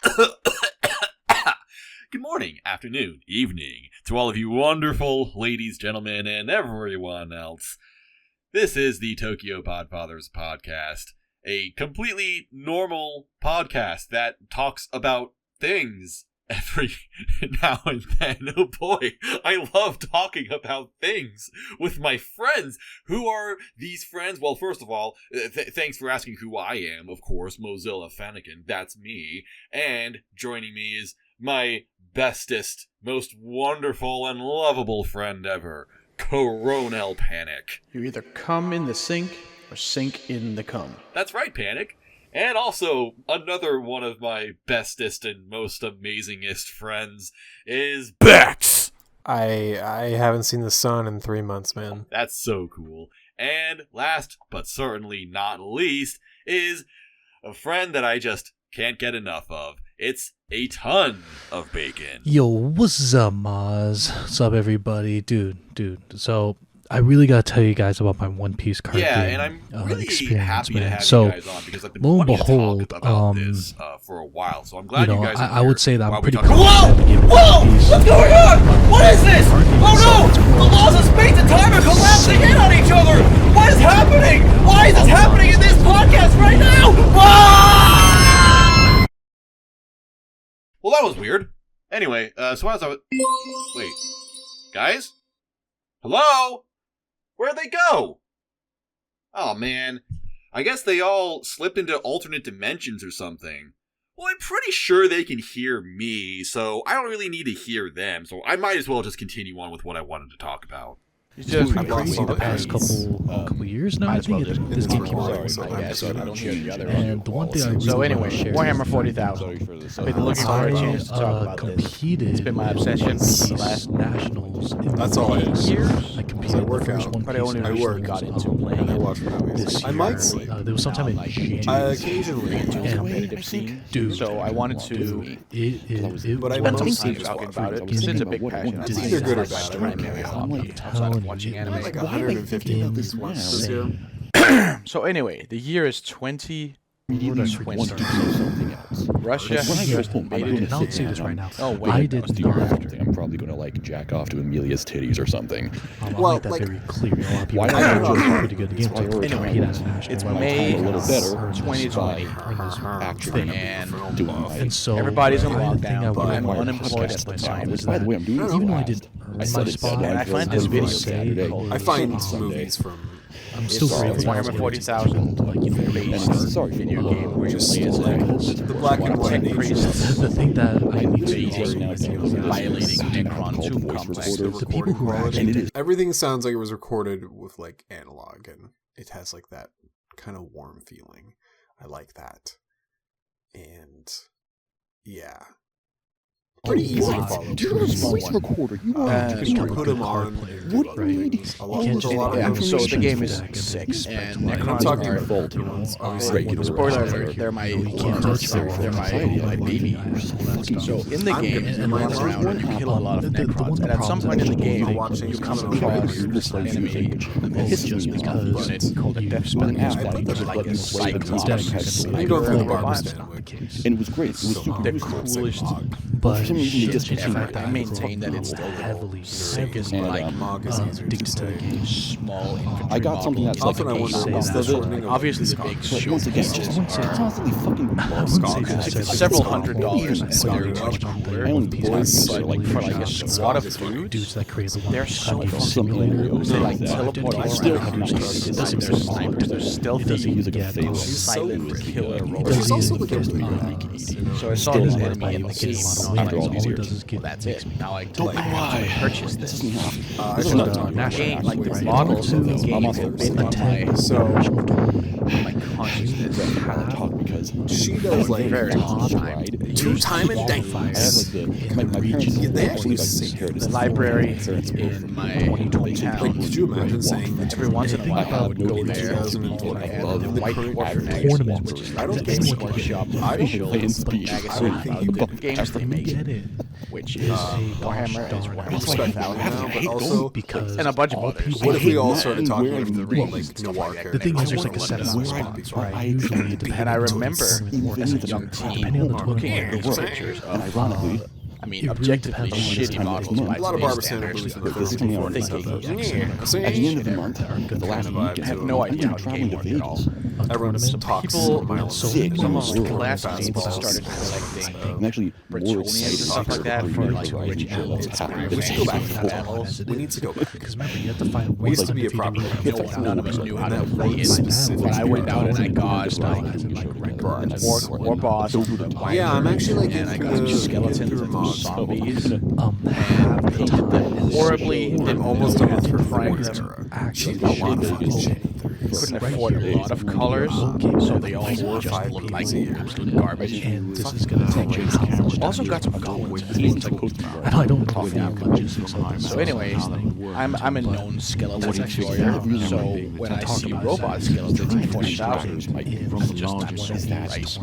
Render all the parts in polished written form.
Good morning, afternoon, evening to all of you wonderful ladies, gentlemen, and everyone else. This is the Tokyo Podfathers podcast, a completely normal podcast that talks about things every now and then. Oh boy, I love talking about things with my friends. Who are these friends? Well, first of all, thanks for asking who I am, of course. Mozilla Fennekin, that's me. And joining me is my bestest, most wonderful and lovable friend ever, Coronel Panic. You either come in the sink or sink in the cum. That's right, Panic. And also, another one of my bestest and most amazingest friends is Bex! I haven't seen the sun in 3 months, man. That's so cool. And last, but certainly not least, is a friend that I just can't get enough of. It's a ton of bacon. Yo, what's up, Maz? What's up, everybody? Dude. So, I really gotta tell you guys about my One Piece card game. Yeah, and I'm really happy to have you guys on because I've been lo and wanting behold, to talk about this for a while. So I'm glad you guys are I would say that I'm pretty confident. Whoa! What's going on? What is this? Oh no! The laws of space and time are collapsing in on each other! What is happening? Why is this happening in this podcast right now? Ah! Well, that was weird. Anyway, so as I was... Wait. Guys? Hello? Where'd they go? Oh, man. I guess they all slipped into alternate dimensions or something. Well, I'm pretty sure they can hear me, so I don't really need to hear them, so I might as well just continue on with what I wanted to talk about. It's just crazy the past couple years now. I think this game came out. And the one thing I really want to share Warhammer 40,000. I've been looking for a chance to talk about competed. It's been my obsession for the last nationals. That's all it is. I competed in the first one. But I only recently got into playing I watch movies. this year. I might sleep. There was sometime in January. Occasionally. competitive scene. Dude, So I wanted to But I spend some mostly time just talking watch about it movies. because it's a big passion. It's either good or bad. I don't care. Outside of watching anime. Like 150 of these ones this year. So anyway, the year is 2020. Russia When I has go just home, invaded and the I'll city. say this right now. Oh wait, I did not. I'm probably gonna like jack off to Amelia's titties or something. I'll Well, make that like, very clear. A lot of people why think not? Georgia is pretty good. The game's like Anyway, compete as a national. it's level. May a little better. 2020. Actually, And doing my And so everybody's in the thing I lockdown, but would I'm like to unemployed stress at the myself time. is By the way, that I'm doing this even though I fast. didn't earn I my said it's spot, dead. I find I this will video say Saturday. I find Sunday. movies from... I'm still It's grateful. Warhammer 40,000 based Sorry, video game where you Just play as a the black and white tech nature. priest The thing that I need to violating Necron tomb complex. the people who are quality. actually Everything sounds like it was recorded with like analog, and it has like that kind of warm feeling. I like that. And yeah. Pretty easy to follow. Do you have a voice recorder? You You can put them on. What right. A lot, You can't a lot of Yeah, information. so the game is Stack and 6, and expect And I'm Necrons talking are, about, obviously, regular spoiler wrestler. alert, they're my can't touch them. they're my baby. So in the I'm game, gonna- you run around and you kill a lot of Necrons, and at some point in the game, you come across an enemy, It's just because unit called a you Death spend Spark, I put which is them like a in Cyclops. I'm going for the barber robot. sandwich. And it was great. It was super The cool. coolest but For some reason, you just shit, can't the do fact that. I maintain that it's still heavily sickest, And, like Mog is easier to addicted to the say. game. small infantry I got something that's model. like Often I a wonder say what's that. the shortening of Obviously, the this big comic. But once again, it's just constantly fucking It's several $100s, and Sorry, they're much cooler. I only boys But like for like a squad of dudes dudes, that create the one they're so game fucking simulator. cool. they like Yeah. teleport all Still around. not There's it doesn't snipers, there's stealthy, doesn't He's like a get failure. silent killer It robots. There's also the doesn't game. even So I saw Still this not enemy in the like game. a lot of I'm wins. like, all these All it years. does is get that's it. Now I Why? have to purchase This this. isn't enough. I This is should not have talking talked Game, about like it. the models in the I'm game also have been on my So consciousness. I don't talk because she does like Very top time. ride. two-time and I have like dance. my parents. They actually The library in my town. Like, could you imagine saying that Every once in a while, I would go in there 2020 and the in the White current Dwarf tournament, which is I don't the think Game so. Workshop I don't official play in speed. magazine I don't think about you the could games they make. which is Warhammer is Warhammer 40,000 now, but also because and a bunch of others. what if we all started talking about like noir the characters? thing is, there's like a set of spots, right? Usually, And I remember as a young depending on teen the looking at total these world. pictures And of, ironically, I mean, It really objectively depends on shitty models by A lot of today's Barbara standards. movies but this is coming out Thinking, See? at the end of the month, the last week, I have no idea how the traveling game to worked at all. Vegas. Everyone tournament. talks People, miles so sick, some of so the class fast people balls. started collecting I'm actually more Bretonians excited and stuff like that for like rich adults. We should go back to that. Battles. We need to go back. Because remember, you have to find We used to be a undefeated proper unit. None of us knew how to that play one it. specific When I went out and I got War boss, Yeah, I'm actually like and I into got some the skeletons and some mods. zombies. Have the Painted time. them horribly. I'm Didn't almost know done how with to her prime fourth them. era. Actually, She's got a lot of shit. fucking Couldn't Right afford here a lot of colors, so they all Four or just five looked like pieces. absolute garbage. And this is gonna take how much Also time got you some go gold. I don't know if you have logistics of this. So anyways, I'm a known skeleton destroyer, so when I see robot skeletons at 40,000, it's just not right.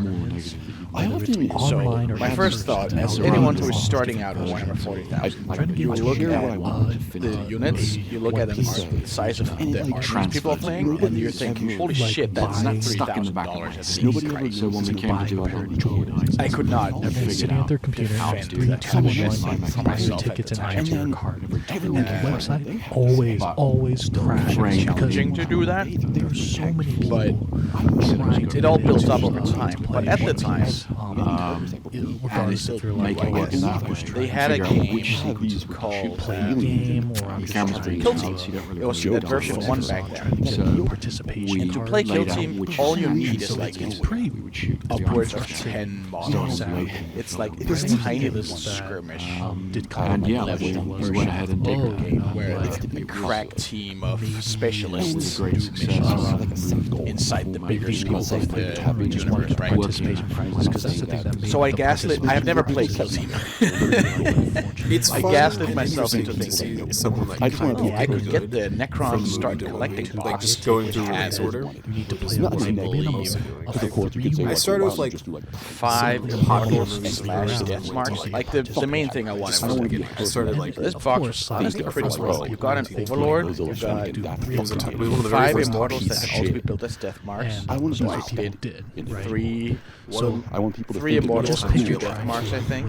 I often So Online or my first thought, as anyone who is starting out in Warhammer 40,000, you look at the units, you look at them are the size of the armies people are playing, and you're thinking, holy shit, that's not $3,000 at Nobody least. ever Christ. so when we came to do I could not Sitting at their computer, defend 3, that 2, kind of 1, shit for buy your myself at tickets the and time. add to your cart. everyone And the website always crash because Challenging to do that, there's so many people but trying to it all get builds into up over the time. play But at the one time, piece, regardless if you're like, I guess, they had a game called game or Kill Team. It was that version 1 back then. participation. And to play Kill Team, all you need is like upwards of 10 models. So, It's like this tiny little skirmish. did kind of yeah, level we went ahead and did oh, Game where like, a crack team of specialists do great success missions inside the bigger scope of the universe, right? participation prizes because that's the thing that made So I the gaslit. I have never played Kill Team. It's I fun gaslit and myself into interesting to thinking see someone like I just wanna Kyle I could good get the Necron start collecting like box. just going through had release order. you need to play not a my minimum name. of Of course, you could say I like, started why with, don't you like, just do, 5 popular models movies slash around. death marks. Like the main thing I wanted I don't was want to to be get I started like this Of box course, was honestly pretty well. You've got an Overlord, you've got it was one of the very 5 first immortals that pieces had also been built as death marks. and I want to So I do did did, in right? 3 So I want people to 3 think immortals just and 2 picture death marks, I think.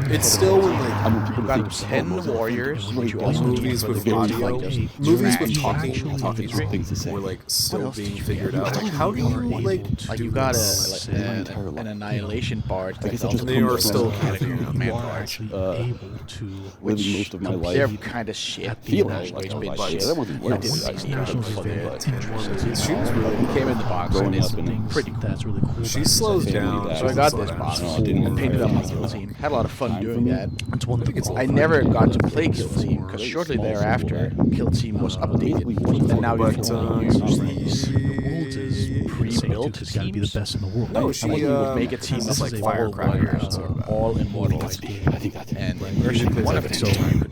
It's still when like I want people You've to got think 10 warriors, which you also movies need for with the audio, like just movies trash with talking imagery. things to say. were like still else being did you figured get? out. Like how do you like Like do you got this? an annihilation barge that guess I also just They are comes still from the category of man you are barge. actually able to living most of my life. They're kind of shit. Feel Always been but shit. that wasn't I worth didn't it. like National for very the interesting. She was really It came in the box Growing and it's up in- pretty cool. That's really cool. She about it. slows Family down. that- So I got this box No, I didn't and painted up my really. Kill Team. Had a lot of fun doing that. It's one thing. I never got to play Kill Team because shortly thereafter, Kill Team was updated, and now you But can use these pre-built It's got to be the teams. best in the world. No, she Make a team this of is like all firecracker. warriors, all immortals, I think that's and in version 1 of it, So- you could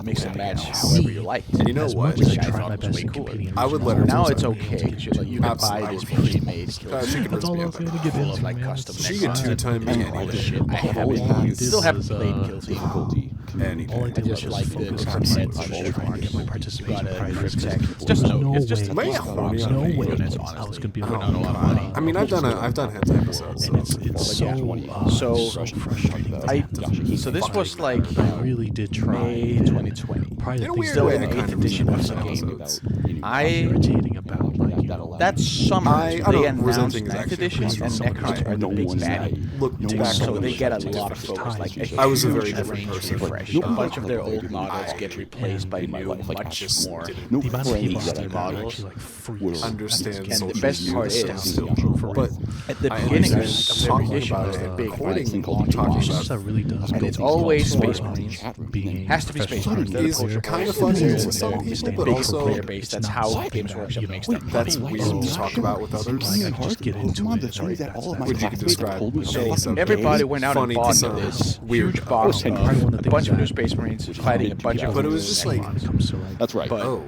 mix and match however you liked. And you know As what? much as Which I I tried thought my was best way in cooler. competing in I would regional let her Now do it's something. okay. You can buy this pre-made She Kill could Team That's all I was rinse me going up. to get full into, of like man. custom She Necrons could two-time me and any all day. this shit. I I've always haven't, had still haven't this, played Kill Team. difficulty. Anything. All I I did just was like the focus on custom my heads, trying to get my participation got a prizes. tech. It's just There's no, it's just way- a Wait, box no box no of way units, I was honestly. gonna be For like, not a lot of money. I mean, I've done hentai episodes. So. And it's so, So, frustrating. So this was like I really did try. May 2020. Probably In a the weird thing way, Still I an kind 8th of edition resent of the those game. episodes. I irritating about like that summer I they don't announced resenting is 9th actually edition and Necrons are the big baddie. Look back So on they the get a show. lot of focus. Like a I was a huge very different range person. refresh. A bunch of their old models get replaced by new, much more No the amount of people friends that that are I models. actually like freeze. Understand And the social best part media is, still. But at the I beginning of understand every talking edition about is the it, big recording, thing talking boss. about that really does. And go it's beyond always sport Space Marines. being Has to be Space Marines. They're the is culture kind of players. funny They're to some the people, but big also player base. That's how something Games that, Workshop you know, makes them. that's money. weird to talk about with others. Like, just get into one of the it. things that all of my Would you classmates describe told me so about Everybody went out and funny to bought some this weird huge box and of probably one of a the bunch things of new that Space Marines fighting a bunch of But it was just like when it comes to like That's right. But oh,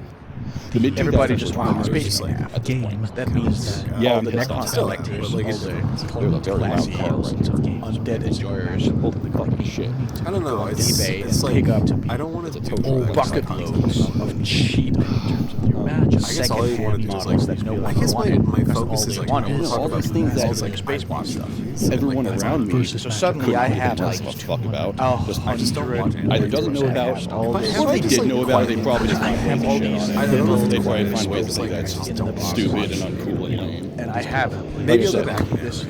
everybody just wants space like half. a game. That means Yeah, all the that's Necron not collectors, like, all the They're very loud cars. undead enjoyers, Holy fucking shit. I don't know. It's, eBay it's and like pick up I don't want to do old that. bucket loads of cheap I guess all you want to do is models like. that no I one guess wanted. my Because focus all is they like wanted was all these things all that the space bot stuff. Everyone around me So suddenly I have like a fuck about. I just don't watch it. Either doesn't know about, all or this. if they did know about it, they probably just find ways to shit on I it. don't know if They it's probably quiet, find ways to it's say like, that's I just don't watch stupid it. and uncool and lame. And I have Maybe Like I I'll go said, back. this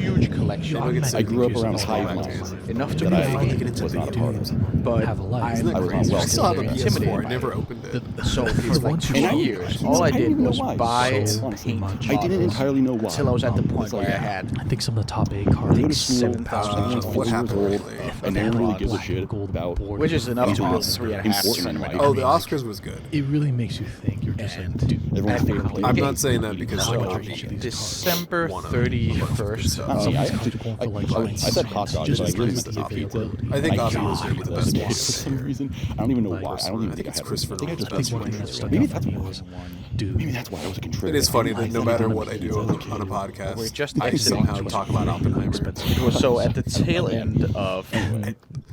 huge collection. I grew up around Hive Mind Enough to that be I funny, was not a part of. but have a life. I'm I was not I still have a intimidated PS4. I by never it. opened it. So for like 2 And I- years, all I didn't did even know was why. buy So, and honestly, paint I didn't models entirely know why. until I was at the point It's where like, I had I think some of the top 8 I go to cards. school, 7,000 I'm what 4 years happened old, lately? and no one really gives a shit gold about board. which is enough to Into build this 3.5 important tournament. life. Oh, the Oscars was good. It really makes you think. You're just And like, Everyone's favorite player. I'm game. not saying that because So, like, the December One of 31st. Not me. I actually, going for, I, like, I, I said hot dogs, but I really meant the the Obby pizza. one. I think Obby was gonna be the best For one. some reason, I don't even know why. I don't even think I it's had Christopher it. I think I just Nolan's picked best one. one. stuck Maybe out that's for me why. was, dude, Maybe that's why I was a contributor. It is funny that no matter I what I do on a We're podcast, just I exiting somehow talk about Oppenheimer. So at the tail end of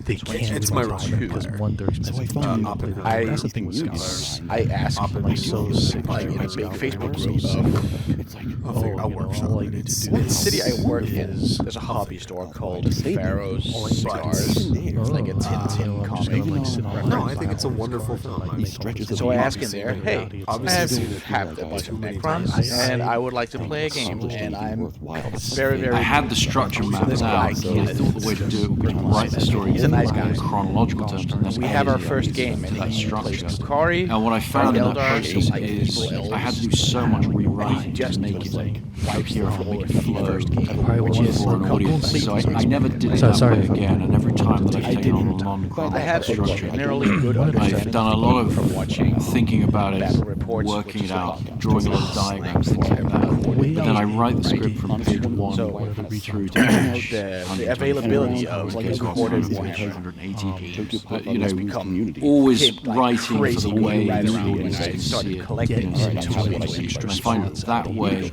they can't It's my buy review. because one, they're expensive. So I found Oppenheimer. That's the thing with Oppenheimer. scholars. I asked Oppenheimer. like So sick. like in a big Facebook group of It's like, I'll you know, workshop all I it. need to It's- do the is city I work in. is There's a hobby store called Just say Pharaoh's that. Cigars. It's like a Tintin comic. No, I think it's a wonderful film. he stretches the So I beat. asked in there, hey, I Obviously, have a bunch of too many Necrons, times. and I would like to play a game, and I'm worthwhile. very, very. I had the structure mapped This out. guy, So I thought the way to do it would be to write the story He's a nice guy. in chronological terms, and then We have our edit it first game, and that he plays structure. Kukari. And what I found in that Eldar, process like is evil I had to do elves. so much rewriting Just to make it like wipes cohere the and make floor it of the flow first game, Probably which won't is for an audience. So I never did it that way again, and every time that I've taken on a I non-chronological had a structure, generally good understanding I've done a lot of from watching thinking about it, battle reports, working which it is out, like drawing a lot of diagrams, things like that. But then I write the script from page 1 So, through to page the availability of recorded Warhammer 180. But, you Tokyo know, Podcast community. always came, like, writing for crazy the way right the around when audience I can started see it. collecting Yeah, into so it. I find it that way.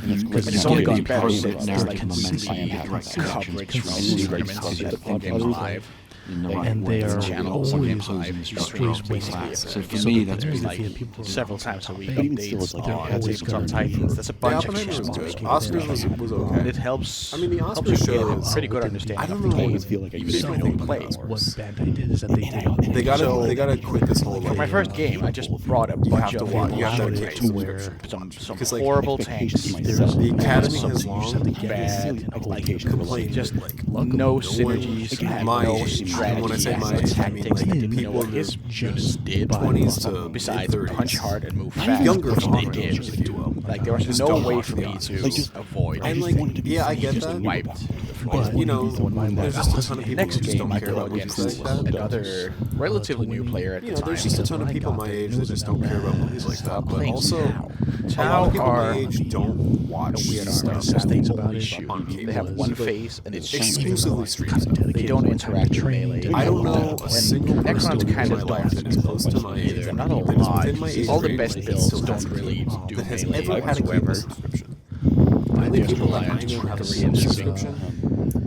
Because You it's only get gone the better appropriate since narrative like momentum, the direct coverage from tournaments at the game live. in the right And way. they are Channels, always imposing the structure always of the wasting class. it. So for me, that's there's been like like Several times a week But even still, updates it's like on they're always Tabletop gonna be Titans. That's a The bunch of Oppenheimer was channels good. making Oscars videos. was And okay. it helps. I mean, the helps Oscars you show get a is- pretty good I understanding don't of know the I game. always feel like I You use don't it. even play. What Bandai did is that they did. They gotta quit this whole For my like, first game, I just brought a have bunch to of watch- you have to videos dedicate where subscription. some Because, like, horrible tanks. expectations the Academy some has bad, complained just like no synergies, and my no age. strategy, And when I say my and age, I mean tactics like that people people in his their units did 20s to besides mid-30s. punch hard and move fast, Younger which they followers, did. if you will. Like there was Just no don't way watch for the me Oscars. to avoid. And like, yeah, I get that. Wiped. But you know, there's just a ton of people Next who just game, don't I care go about movies against like that. another relatively new player at You the know, time. there's just a ton of people my age that just don't care about movies like that. But also, a lot Tau of people are my age don't watch weird stuff artists. things about it. on cable. They have one face and it's exclusively stream stuff. They don't interact with Melee. I don't know a And single person Necron's in kind my of life that is close to my age, either. Not a that is lot. within my age All the range, best that builds still don't has a really game, do that has Melee ever had a Game whatsoever. Pass subscription. The only people that I know have a Game Pass subscription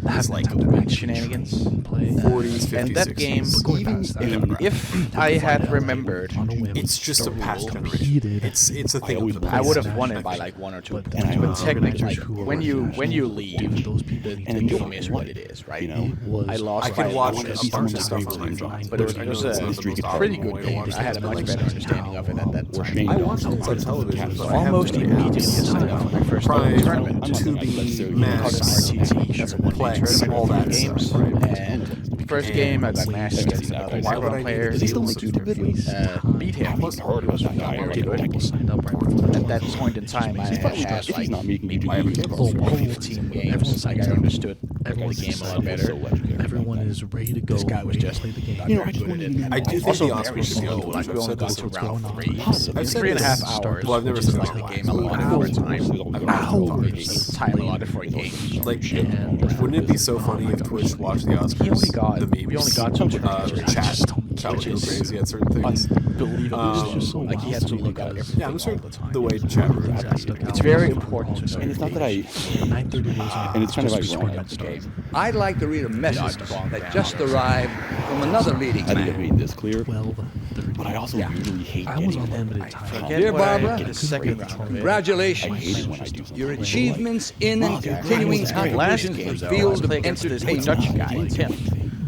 Have like weird shenanigans. 40s, 50s, And that 60s. game, Even if I had remembered, it's just a past generation. Competed. It's a thing of the I past. would have won it by like 1 or 2 But points. But technically, when you leave, those people the game is what it is, right? was I lost I by could watch a a bunch of stuff on my phone, but it was a pretty good game. I had a much better understanding of it at that time. I watched things on television, but Almost I have immediately after my first tournament. to be max RTT, that's a one-day Plex, tournament, all that games. stuff. And first game, I got matched against another Why would I Necron do player. that? They still make YouTube videos. Beat him. Heard about that guy already. At that point in time, I had had He's not making maybe YouTube 15 games. Like I understood the game a lot better. Everyone is ready to go. This guy was ready to just play the game. not very good at it. I do think Also the very Oscars slow. should be Like we only got to what's round going 3. on. I've said 3.5 this- hours. well, I've never which is said like that. the game allotted for a time. Hours. It's time allotted for a game. Like, wouldn't it be so funny if Twitch watched the Oscars? We only got the memes, two the chat. watch Al go crazy at certain things. Unbelievable. Like he has to look at everything. Yeah, I'm sure all the time. the way chat room. It's very important to know. And it's not that I. 9:30 And it's kind of ironic. up the game. I'd like to read a message that just arrived from another leading I think I've man. made this clear. 12:30. But I also usually hate I was on getting limited time. Dear Barbara, the second round. I congratulations. hate it when I do something. Your achievements in and Okay. continuing Last contributions game, to the though, field of against this entertainment, Dutch guy, Tim.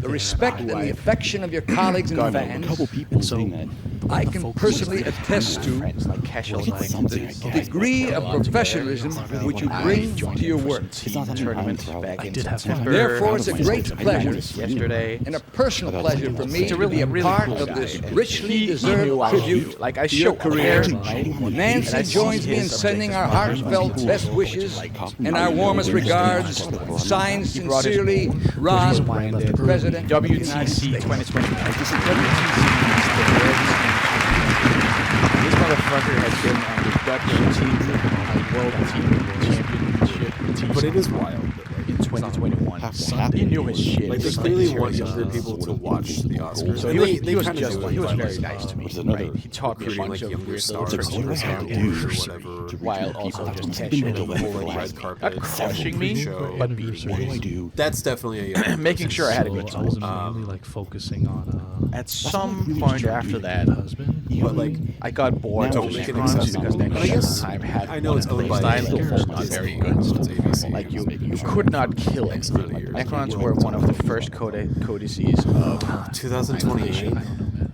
the respect and the affection of your colleagues and A fans, couple people saying that. I can personally attest to Friends like Cashel, Well, it's something I the get. degree of professionalism which you bring to your work. It's not something tournament I'm proud back of. in did have fun. September. Therefore, it's a I great don't pleasure mind yesterday. and a personal About pleasure something for else. me It's a to really, be a really part cool of guy, this and richly he deserved knew I tribute would, like I to your show career. up Nancy joins me in sending our heartfelt best wishes and our warmest regards. Signed sincerely, Ron, President of the United WTC States. 2020. Like, this is WTC. This motherfucker has been on the Dutch team, world team championship But it is wild. in 2021. Happy. He knew his shit. Like they It's clearly like, want seriously. younger people to watch the Oscars. So And he was kinda just do it he was by, very like, nice to me. There's another Right? He taught me a recruiting bunch like of younger weird stars little or tricks whatever, or or whatever. whatever. While also I've just been casually to full, like, red red carpet. carpet, Not crushing me, pre-show. but beating What do me. I do? That's definitely a Making sure I had a So good I was time. mainly like focusing on At some point after that, husband. But like, I got bored Don't of make it Necrons accessible. because But I guess- time had I know one it's owned by playstyle Disney, that was not very good. so it's ABC. Like you could not kill it. Necrons were one of the first codices of 2028,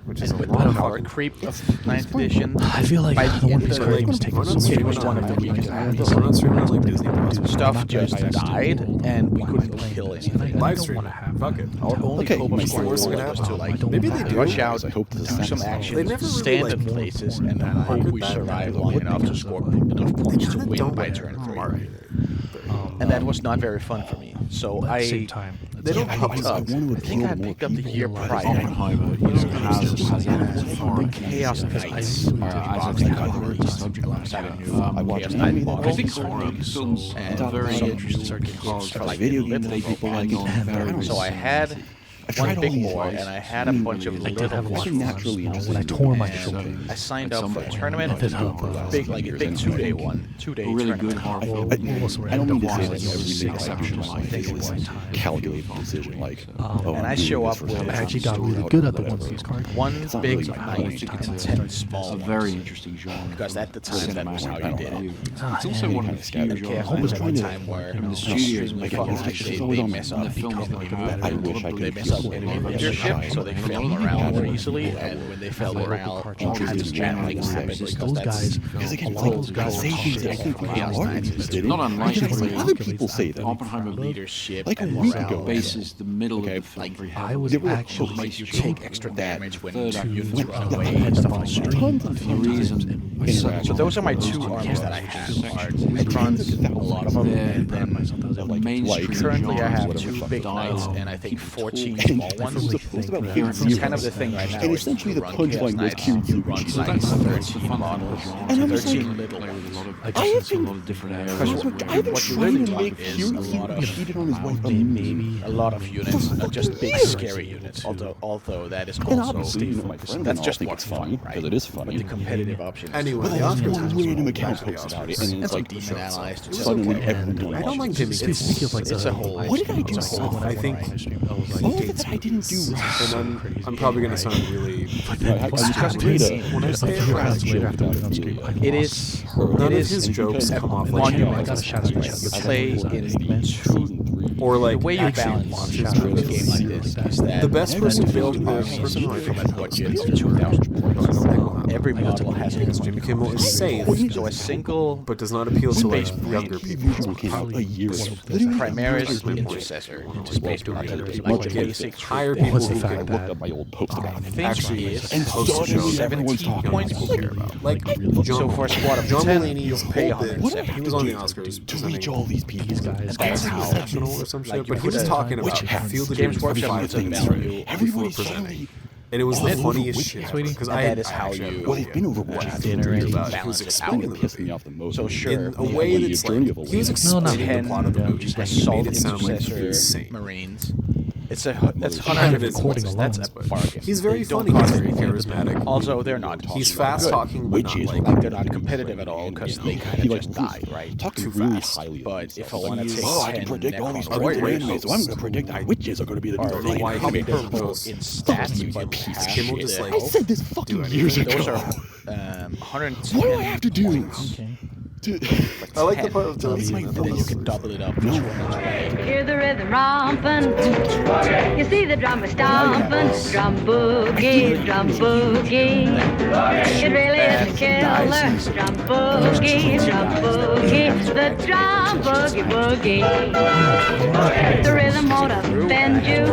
which is a with long the power fucking creep of 9th edition. I feel like By the One end Piece of card the- game's taking we're so not streaming much on time. the weekend. We're not streaming on like Disney Plus. Stuff just died, and we couldn't kill anything. Live stream. Fuck it. Our only Okay, hope my of scoring worst was gonna to happen. like Maybe they do. rush out, I hope this do is some sensible. action, They never really, stand like, in places, and then hope we that survive bad. long enough to score enough points to Kinda win don't by like turn 3. market it. And that was not very fun for me. So At the same I time, They don't I pop want up. to I think I picked up the year prior. Oppenheimer, you know, has The Chaos Knights are box that got released alongside a new I watched Chaos an Knight anime model. that think films And are very some interesting because for like video little game that people like people. it very So I had I've one tried all big these boy, ones. and I had a bunch of I did little have a lot ones. of fun. naturally When I interested tore my in shoulder, I signed At up some for a point. tournament, I did have, big like a big years, 2-day I think. one, 2-day a really good tournament. horror Well, film. what was I don't mean to say random like was everything I do exceptional, just I think, is one like time. calculated decision like oh, And I'm I doing show this up for with- some I actually reason, got so really out good or at the whatever. One Piece card. One It's not big really I night think and it's 10 small a ones. very interesting genre. Because at the time, that was how you did it. It's also one of the few And Chaos genres Knight was that one time where the you know, studios make fucking it actually they always on mess and up the films that we have. I wish I they could mess up feel enemy like leadership, shy. so they Like, fail I morale don't more know. easily, and when they fail morale, all kinds of bad things happen because Those guys, Because again, a lot like, of those guys say are things that I think shit. people are interested in. Not unlike And then the way other people say them. Oppenheimer leadership Like a and week morale. ago. bases the middle Okay, of the film very I heavily. was There were actually Makes you children take extra that damage when third two act units went run down away and and stuff like tons that. and The tons reason So those are my two armies that I have. Are Necrons, a lot of them, and then mainstream currently I have genres, two big knights and I think 14 And small it ones. was supposed about Here It's in kind of the thing right now. And is essentially you the run punchline Chaos was Knights, Kiryu you run Yuji. Knights, That's the 13 fun models, And I'm just 13 like- little Play ones. with a lot of I have been- a lot of different areas. I've been What you trying really to want make is a lot of cheated on his wife maybe a lot of units, not just big scary units. Although that is And also obviously, you know, my friends that's and all just think more it's fun, funny right? because it is But funny. the competitive option is Anyway, But the then Oscars one is random back account to the posts about it, Oscars. and then it's like demon allies to suddenly okay. everyone I don't like watches. Jimmy. Speaking of like It's a whole. What did I do? I think All of it that I didn't do was and I'm probably gonna sound really. I When I say it right, It is. none It of is his jokes come off like monumental. I gotta shout out You to play in two. or like The way you actually balance launches a game like this is that The best person to build the the person who I from think a budget of 2,000 points. Every model has because a Jimmy Kimmel is safe, so a single but does not appeal to like Space younger Marine people. came out a year ago. Primaris intercessor, which is based on a Much of basic Hire troop. people What's the who fact can that I looked up my old post about it. Think actually is And post suddenly shows everyone's 17 talking points about per it. care about. Like So John, for a squad of John 10, Mulaney you'll is pay holding- 170. He was on the Oscars to reach presenting all these people. These guys. That's how. exceptional or some shit, Like, but he was which talking about happens. Field of Games Dreams Workshop 5 puts a things value before Everybody's presenting. finally. And it was the all over funniest which shit is ever, because And I that had is how actually you- Well, they've been overwatched dinner and about he balance was it explaining out. the pissed me movie off the most. So sure, in a Yeah, way like that's your journey like of a he was lady. explaining the 10 plot of the movie, and he assault made it sound like intercessor insane. Marines. That's $150. That's a bargain. He's very They don't funny. cost He's very anything. charismatic. Also, they're not talking. He's fast good. talking, but not Witches. like They're not competitive at all because they kind of just die, right? Talking Too really fast. highly of But if I himself. want to take I can 10 predict all these Necron other warriors, enemies, so I'm going to predict that witches are going to be the or new like thing. why how many he people knows. in stats, but Kim have will just, the like, I said this fucking years ago. those are 110. What do I have to do? Okay. I like the part of and Johnson. then you can double it up. Which one is right? Hear the rhythm romping. You see the drummer stomping. Drum boogie, drum boogie. It really is a killer. Drum boogie, drum boogie. The drum boogie boogie. The rhythm won't offend you.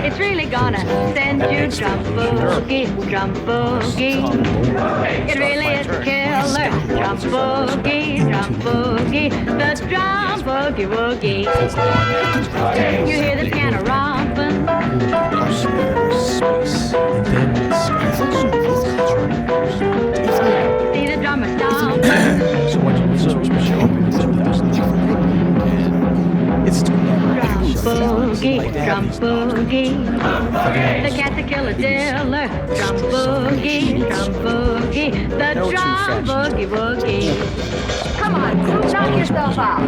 It's really gonna send you drum boogie, drum boogie. It really is a killer. Drum boogie, drum boogie. The drum boogie woogie. You hear the piano romping. See the drummer stomping. So what you so it's Drum boogie. The cat's a killer diller. Drum boogie, drum boogie. The drum boogie woogie. Come on, knock yourself out.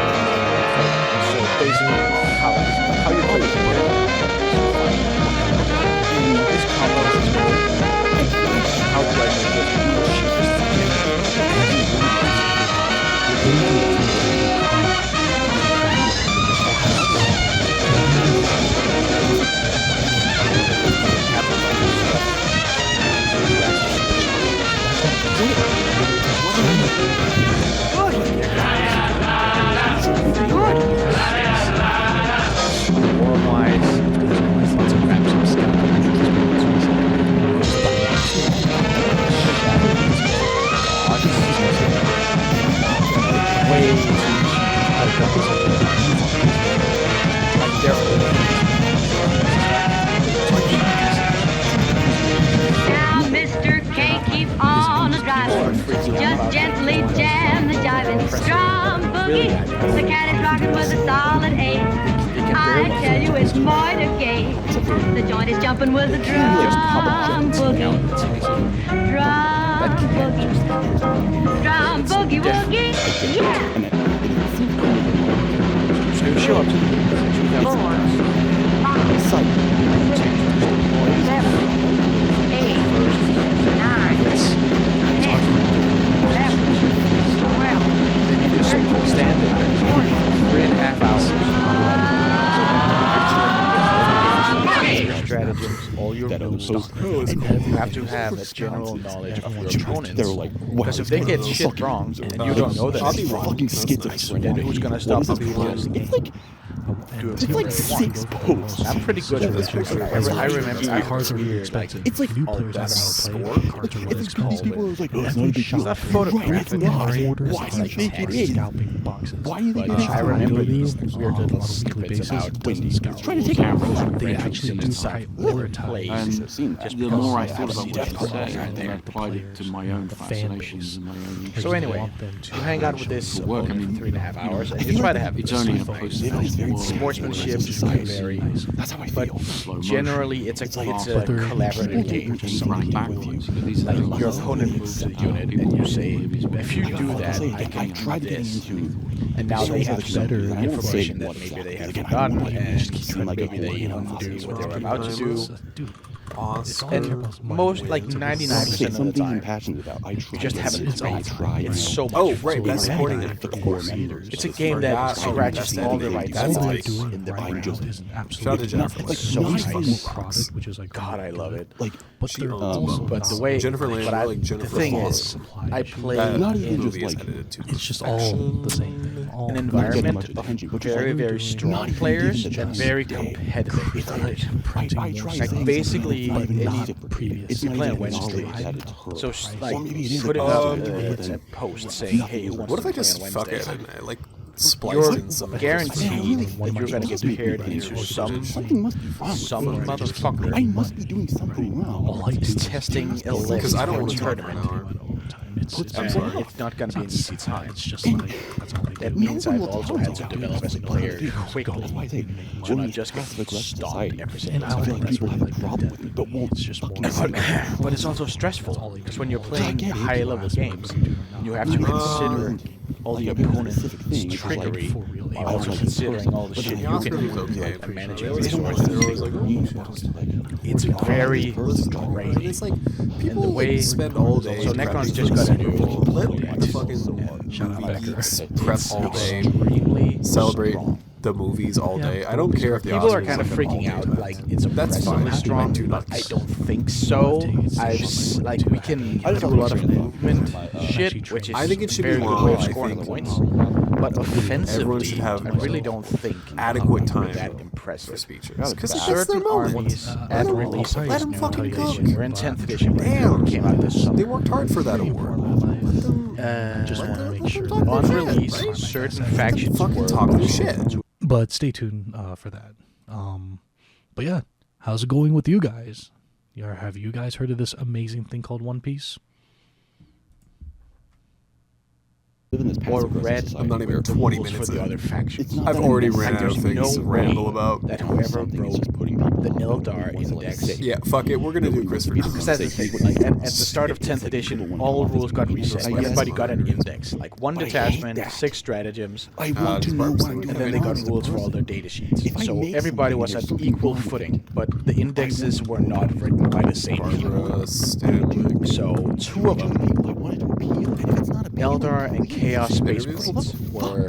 So basically, how you play this combo is how do I make this Now, mister, can't keep on driving. Just gently jam the jiving drum boogie. The cat is rocking with a solid 8. I tell you, it's more to gain. The joint is jumping with the drum boogie. Drum boogie. Drum boogie woogie. Yeah. show up to the 4, 5, 6, 7, 8, 9, 10, 11, 12. Then you just stand there 3.5 hours. Stratagems, all your moves, and you have to have a general knowledge of your opponents. Because if they get shit wrong and you don't know that it's wrong, fucking schizophrenic. then who's gonna stop the people? It's like 6 posts. I'm pretty good at this. I remember I cards are really expensive. It's like new all players that that don't play. Cards are what it's called. these people are like, oh, it's Every not a big shop, deal. That photographic Why? orders, Why it's do you like think it 10 is? scalping boxes. Why do you think But it is? I remember these on weird a little weekly snippets basis, about it when doesn't you scout. trying to take average. They actually do prioritize The more I thought about what you Just said, because I applied it to my own the fan base. fascinations and my own. So anyway, you hang out with this opponent for 3.5 hours, and you try to have It's only in a post-factual world. sportsmanship can vary, That's how I but feel. Slow motion. generally it's a But they're collaborative game. Things running backwards. These are Like your opponent moves a unit, and you say, if you do that, I can do this. And now they have some better information that maybe they have forgotten, and maybe they don't do what they were about to do. Dude, Awesome. And most, like 99% of the time, passionate about. I try. you just have it's it. all It's so much Oh, fun. right, that's supporting it. the core members. It's a game that scratches all the right That's spots nice. in the right background. now is an Shout out absolute to Jennifer. like so nice nice. product, which is like God, I love it. Like, But She they're owns also both. But the way, Jennifer Lane, but I, like the Jennifer thing Falls. is, I play That Not even in just movie is like- edited to it's just all the same thing. All an Not environment much behind you, of which is very, like- very strong not even players giving the and chance very to competitive players. I try Like things basically, that any not previous. It's you not play on even Wednesday, knowledge that it's her. so like Or maybe it is putting a up positive, a post saying, "Hey, who wants What if to I play just on fuck it Wednesday?" and I like spliced You're in some guaranteed that you're going to get paired into some Something must be wrong. motherfucker I must be doing something wrong. All I do is testing a list Because I don't for want a to talk for tournament. an hour. it's not going to be an easy time. It's just like that's all they do. That means I've also had to develop as a player quickly to not just get stopped every single And I don't time. think people have a problem with it, but it's just more. But it's also stressful because when you're playing high-level games, you have to consider all the opponent's trickery, also considering all the shit you can do, like managing resources. It's very draining. It's like people the way spend all day. So Necron's just got a new fucking Shout out movie Becker. prep all day, extremely celebrate strong. the movies all day. I don't care if the People are Oscars kind of like freaking all out, day. like it's That's oppressively fine. strong, I do but not. I don't think so. Like we can do a lot of movement shit, which is I think it should a very be good long. way of I scoring think points. But offensively, everyone should have I really don't think adequate time that for impressive. speeches because it's Certain their moment. armies at the release of Let them this fucking new cook. edition, we're in 10th edition, Damn, came out this summer. they worked hard for that award. Just want to make sure let them that On talk their release, shit, right? certain Let them factions fucking were talk their shit. But stay tuned for that. But yeah, how's it going with you guys? Have you guys heard of this amazing thing called One Piece? Or read I'm not even the 20 rules minutes for the in. other factions. I've already ran out of There's things no to ramble way about. that whoever wrote the Eldar Index. Yeah, fuck it. We're gonna do Christopher. Because that's the thing. Like, at the start of 10th edition, all rules got reset. Everybody got an index. Like one detachment, 6 stratagems, I want to know why and then they got rules for all their data sheets. So everybody was at equal footing, but the indexes were not written by the same people. So 2 of them, Eldar and Chaos Space Marines, were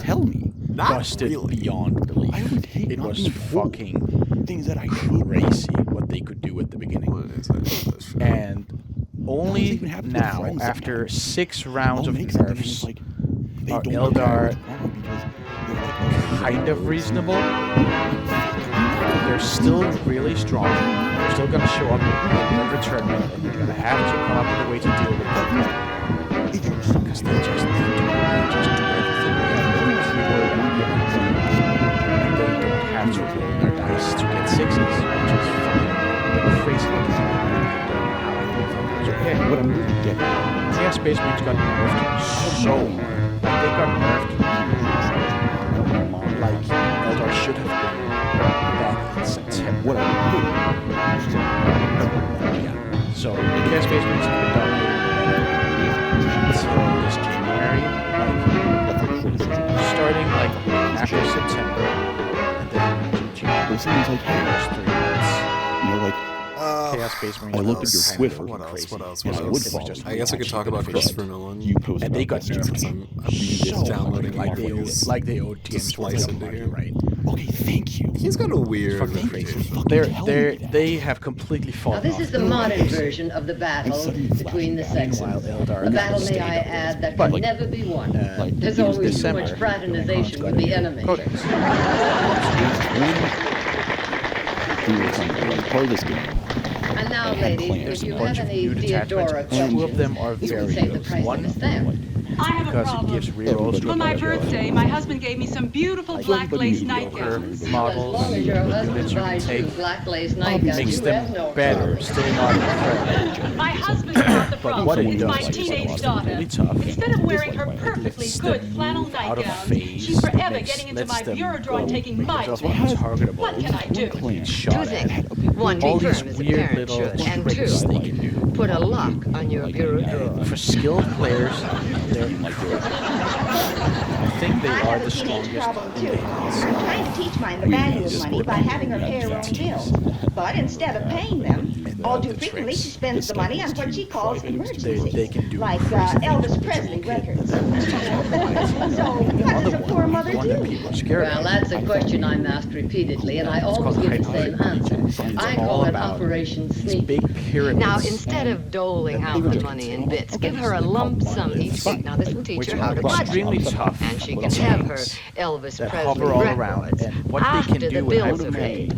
busted beyond belief. It was fucking things that I crazy what they could do at the beginning. And only now, after 6 rounds of nerfs, are Eldar kind of reasonable. They're still really strong. They're still going to show up in return, and you're going to have to come up with a way to deal with them. Because they just do everything and they don't have to roll their dice to get 6s, which is fucking crazy. So, what I'm really getting at, Chaos Space Marines got nerfed so hard. Like, they got nerfed like Eldar should have been back in September. Yeah. So, the Chaos Space Marines have been dominated until this January, starting like after September, and then January. It seems like, First 3 months. you know, like, Chaos Space Marines. I looked at your Twitter. What else? What else? And What I would else? follow I guess I could talk about Christopher Nolan. You post And they got nerfed I'm downloading like they owed TM Splice into money, him. right? Okay, thank you. He's got a weird Fucking reputation. They have completely Now, fallen this off. is the modern version of the battle between the sexes. Meanwhile, Eldar A battle, stayed may I up. add, that But, can never be won. There's it was always too December, much fraternization Necron's with got the a enemy. codex. We were trying to like play this game. And now, And ladies, clans. if There's a you bunch have of any new Theodora detachments. questions, 2 of them are you very can save the good. price One, of them. I have a because it problem. gives rerolls to For my other birthday, my husband gave me some beautiful black lace nightgowns. As models long as your and husband units you can buys you take. black lace nightgowns, Makes you them have no better, trouble. still not incredible. My husband got the But problem. what it It's does my is teenage it's daughter. really tough. Instead of wearing her perfectly Lets good them flannel move out of nightgown, phase, she's forever makes- getting into lets my them bureau drawer and taking make my themselves clothes. untargetable. What can I do? Clan. Shot Two at. things. One, All be these firm as a weird parent little should. And tricks 2, they can do. put a lock on your bureau drawer. For skilled players, they're incredible. I think they are the strongest in the house. I'm trying to teach mine the value of money by having her pay her own bills. But instead of paying them, all too frequently she spends the money on what she calls emergencies, They can do like crazy Elvis things. Presley records. So what does a poor mother One that do? people are scared Well, of. that's a question I'm asked repeatedly, and I always called give the same answer. I call it about Operation these Sneak. big pyramids. Now, instead of doling out the money in bits, give her a lump sum each week. Now, this will teach which her how are to budget. extremely tough, And she can have her Elvis that Presley hover all around, records and what they after can the do bills and are how to paid.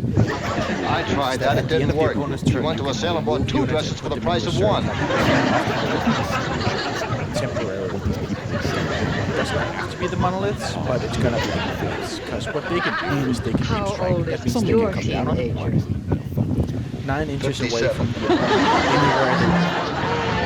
I tried that, it didn't work. We went to a sale and bought 2 dresses for the price of 1. temporarily. It doesn't have to be the monoliths, but it's gonna be the monoliths. Because what they can do is they can How keep striking. old That is means they your can come down on the teenager? mark, 9 inches away 57. from the anywhere they want.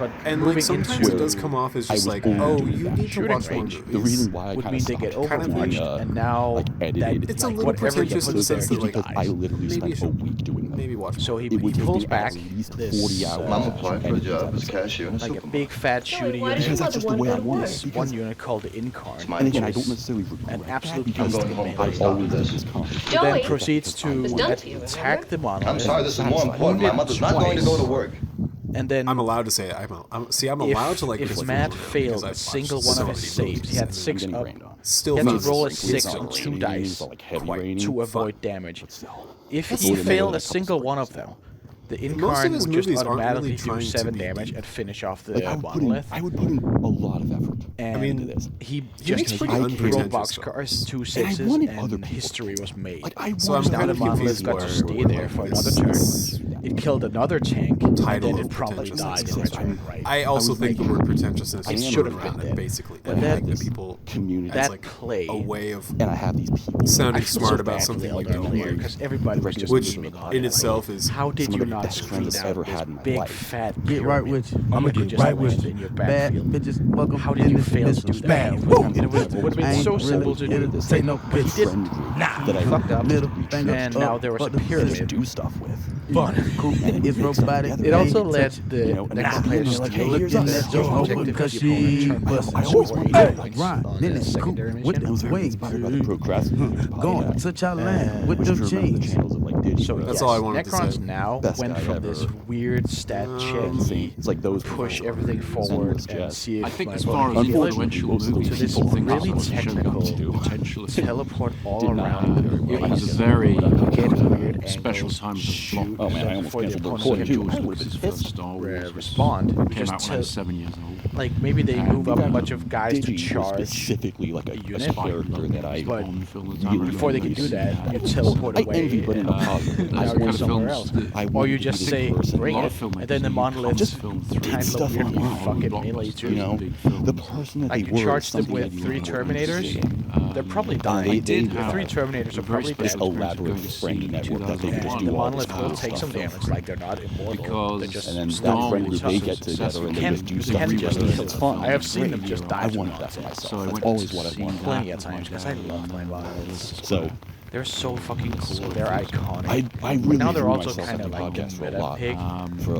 but and moving sometimes into it does come off as just like, oh, you need to watch more movies. The reason why I would kind mean of they get stopped overwatched, and now like edited, that, it's a like, little whatever he pretentious in the puts there, sense that, he like, because I literally maybe spent a week doing them. Maybe watch. So he would pulls take me back at least this 40 hours. Mom applied for a job as cashier in a like a supermarket. big fat shooty why does your unit. mother just the want way to I go to want work? it. One unit called the Incarn. It's my And again, I choice. don't necessarily regret An absolute that because I'm going home I pretty soon always with did this. this comment. He Joey, then proceeds it was to done to you, attack the monolith. I'm sorry, this is more important. My mother's not going to go to work. And then I'm allowed to say it. I'm allowed to like. If Matt failed a single one of his saves, he had 6 up. He had to roll a 6 on 2 dice to avoid damage. If he failed a single one of them, the Incarn would just automatically do 7 damage and finish off the monolith. I would put in a lot of effort. And he just rolled boxcars, 2 6s, and history was made. So I'm now the monolith got to stay there for another turn. It killed another tank, and then it probably died in return. Right? I also think the word pretentiousness should have been it, basically. But like the people community that like play a way of and I have these people sounding smart about something like that, because everybody was just which memeing on in it. itself is How did you not best friends screen I've ever out had this in my big life. fat Get right with you. I'm gonna get just right with in you. your Bad backfield? bitches, welcome. How did you fail to do that? It would have been so simple to do. Say no, But he didn't. that I Fucked up. Middle And now there was a pyramid. do stuff with. It's robotic. It also led the next players to take objective because the she opponent was turn right. Then it's cool secondary with mission. them wings. Going to your land with them chains. So That's all I wanted to Necrons say. now went from this weird stat check, It's like those push everything forward and see if I think like, as far as influential movies, to this people think really that's what the show technical got to do. Potential teleport all around. It was a very get weird special angles, time for shoot, the Oh man, I almost before the canceled the opponent recording can too. George Lucas' first Star Wars respond. came Just out when I was to, 7 years old. like maybe they move up a bunch of guys to Digi was charge. specifically like a unit, character that I but really before they can do that, you teleport I away. envy, but in a positive. Now you're somewhere else. Or you just say, bring it, and then the monoliths just kind of weird fucking melee too. You know, the person that Like they you were. charge them something with that you 3 would Terminators, they're probably dying. They The 3 Terminators are probably this dead. elaborate friend network that they just And the do all this monolith will cool take some stuff. damage, like they're not immortal. They're just And then Star that friend Wars group, they was get together and they can just do you stuff can just together. kill It's them. fun. I have seen them just die. I wanted that for myself. So I That's went always to what I see wanted. Plenty of times because I love my monoliths. So They're so fucking cool. They're iconic. I really now they're enjoy also myself kind at of the like podcast for a meta lot. pig.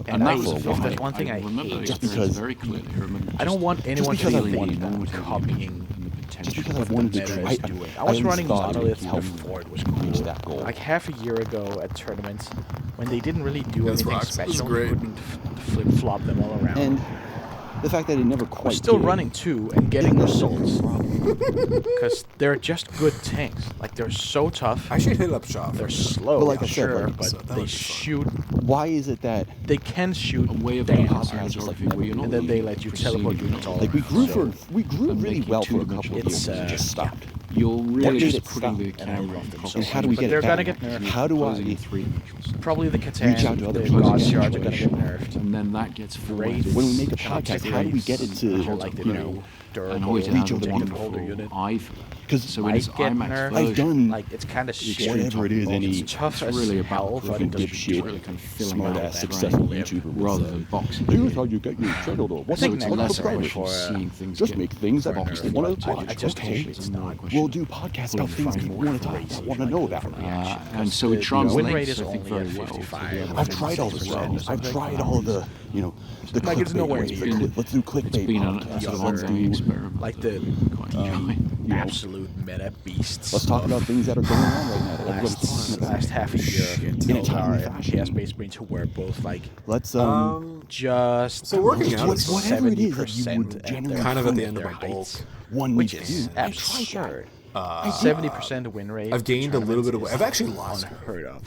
And I, that was if fun. there's one thing I hate, just because very clearly. I don't want anyone to because I think wanted that I'm to. copying Just because I what the wanted meta to. is doing. I was running thought it would monoliths help before it was reach cool. that goal. Like half a year ago at tournaments, when they didn't really do Yes, anything Rox, this is special, you great. couldn't flip-flop them all around. And the fact that it never quite We're still did. running 2 and getting results. Because they're just good tanks. Like, they're so tough. I should hit up shop. They're slow, But like I said, sure, like, but they shoot. Why is it that They can shoot A way of damn passing hard, geography where you're not and then they really let you proceeding, teleport units all like we around. grew So we grew and really making well for a two-dimensional couple of it's, years and it just stopped. You're What really made just it putting stop? the And I camera love them in so And how do we But get they're it gonna back? get nerfed. How do closing I in 3-dimensional stuff. probably the reach out Catan, to other the people? God Shards are gonna get Situation. nerfed. And then that gets Great. forwarded. when we make a Shots podcast, how do we get it to like the you new know? durable and always reach has a over to wonderful holder unit. eye for that. Because So in its Might get IMAX nerfed. I've version, done Like it's kind of shit. whatever it is, any It's tough it's as really hell, about but fucking it does dipshit, really kind of filling smart out ass, that successful brain YouTuber rather will than say, boxing. here's how you get your channel to I think it's Necrons less are about ready for seeing things just get make things that boxed people want in. to watch. I just Okay, it's not. we'll do podcasts about things people want to talk about, want to know about. And so it Win translates, rate is I think, only very at well. 55. I've tried all the stuff. I've tried all the, you know, the Like, it's nowhere clickbait. near. Let's do It's clickbait been a podcasts. sort of Let's ongoing do, experiment. like the Quite enjoying. absolute meta beasts. Let's talk about things that are going on right now. That everybody's last, talking about. last half a year of In a Intel timely and fashion. PS Space Marine to where both like Let's just So working out is whatever it is that you 70% would at generally their- kind of at the end their of my bulk. heights, one which needs is to do. absurd. 70% win rate. I've gained a little bit of. tournaments I've is actually lost unheard of,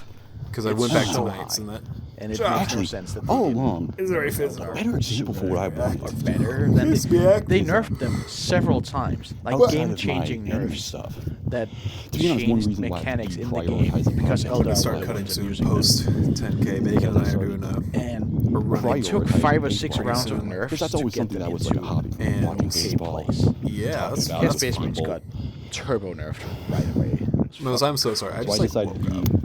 because I It's went back so to nights high. and that. and it Sure. makes no Actually, sense that all they along, It's very physical. a better example for what I want. are better than Please be they active. nerfed them several times, like Outside of game-changing my enemy nerfs stuff. that To be honest, one changed reason why I mechanics in the prioritize game because podcasts. I'm Elder gonna start Alloy cutting wasn't soon. using them. Post 10K. Bacon and I are doing And a run. it took Prioritize 5 or baseball 6 rounds of soon. nerfs Because that's to always get something them that was like a into hobby. And Watching okay baseball. place. Yeah, that's about Chaos it. Space Marines got turbo nerfed right away. Mose, I'm so sorry. I So I just like decided woke to up.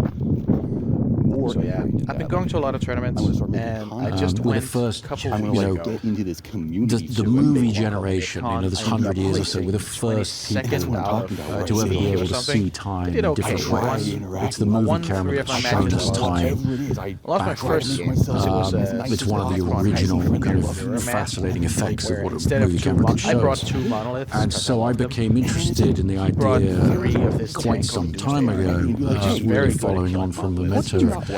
So yeah, I've been going to a lot of tournaments, I'm gonna start making and I content. just With the went first, a couple I'm gonna weeks like ago. get into this community. the circuit. movie Big generation, you know, this I ended 100 up years or so, were the placing first people 22nd out of, to ever be 80 able or to something. see time Did in okay. different One- ways. It's the won movie 3 camera of my that showed matches. us time. Whatever it is, I I lost my first game. myself. It was It's one of the Necron original Heist kind Mirror of Match, fascinating effects of where what a instead of movie 2 camera can I brought show. 2 monoliths. And because so I loved them. became interested in the Brought idea 3 of this quite tank some called time Doomsday ago, Raider, which is very really good following at on from the killing meta monoliths.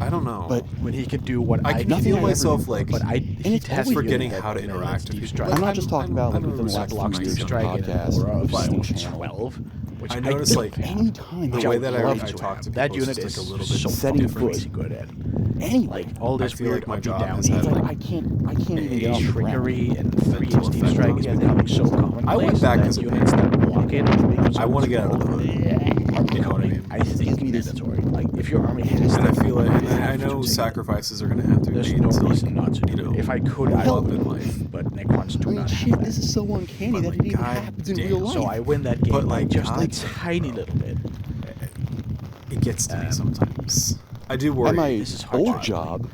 I don't know. But when he could do what I can feel myself like, but he has forgetting how to interact. I'm not just talking about like within the last 2 years of the podcast. Or of 12. I noticed like anytime the way that I talk to people that unit is is like a little bit so setting fucking good at. Anyway, All this I feel weird like my up job and down has had, aiming. like, I can't even get off the ground. Trickery and 3SD strike is becoming so commonplace. I went back that because of units that block it. I want to get out of the hood. You know what I mean? I think mandatory. Like if your army has And I to, feel like you I have know to sacrifices are going to have to be There's made no to, like, reason not to do it. If I could, I level would. up in life. But Necrons do not have that. This is so uncanny that it even happens in real life. So I win that game But, by like, just God, a tiny little bit. It gets to me sometimes. I do worry. At my This is hard old to job,